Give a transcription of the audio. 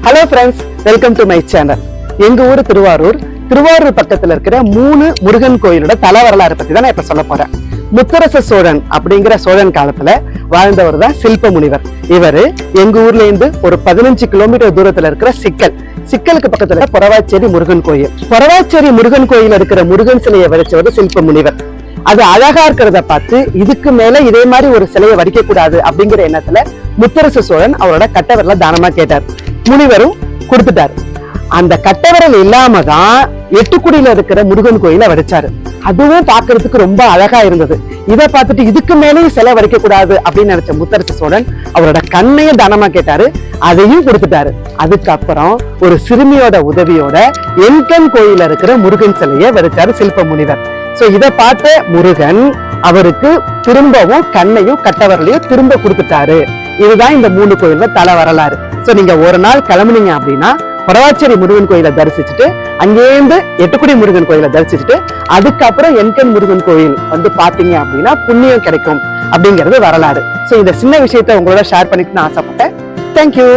Hello friends, welcome to my channel. எங்க ஊர் திருவாரூர். திருவாரூர் பக்கத்துல இருக்கிற 3 முருகன் கோயிலோட தல வரலாறு பத்தி தான் நான் இப்ப சொல்ல போறேன். முத்தரச சோழன் அப்படிங்கிற சோழன் காலத்துல வாழ்ந்தவர் தான் சில்ப முனிவர். இவரு எங்க ஊர்ல இருந்து ஒரு 15 கிலோமீட்டர் தூரத்துல இருக்கிற சிக்கலுக்கு பக்கத்துல பொறவாச்சேரி முருகன் கோயில். பொறவாச்சேரி முருகன் கோயில் இருக்கிற முருகன் சிலையை வடிச்சவர் சில்ப முனிவர். அது அழகா இருக்கிறத பார்த்து இதுக்கு மேல இதே மாதிரி ஒரு சிலையை வடிக்க கூடாது அப்படிங்கிற எண்ணத்துல முத்தரச சோழன் அவரோட கட்டவரல தானமா கேட்டார். முனிவரும் கொடுத்துட்டாரு. அந்த கட்டவரல் இல்லாம தான் எட்டுக்குடியில இருக்கிற முருகன் கோயில வடிச்சாரு. அதுவும் பாக்குறதுக்கு ரொம்ப அழகா இருந்தது. இதை பார்த்துட்டு இதுக்கு மேலேயும் சிலை வடிக்க கூடாது அப்படின்னு நினைச்ச முத்தரச சோழன் அவரோட கண்ணையும் தானமா கேட்டாரு. அதையும் கொடுத்துட்டாரு. அதுக்கப்புறம் ஒரு சிறுமியோட உதவியோட என்கண் கோயில இருக்கிற முருகன் சிலையை வடிச்சாரு சில்ப முனிவர். சோ இதை பார்த்த முருகன் அவருக்கு திரும்பவும் கண்ணையும் கட்டவரலையும் திரும்ப கொடுத்துட்டாரு. இதுதான் இந்த 3 கோயில்ல தல வரலாறு. சோ நீங்க ஒரு நாள் கிளம்புனீங்க அப்படின்னா பொறவாச்சேரி முருகன் கோயிலை தரிசிச்சுட்டு அங்கேருந்து எட்டுக்குடி முருகன் கோயிலை தரிசிச்சுட்டு அதுக்கப்புறம் என்கண் முருகன் கோயில் வந்து பாத்தீங்க அப்படின்னா புண்ணியம் கிடைக்கும் அப்படிங்கிறது வரலாறு. சோ இந்த சின்ன விஷயத்த உங்களோட ஷேர் பண்ணிட்டு நான் ஆசைப்பட்டேன். தேங்க்யூ.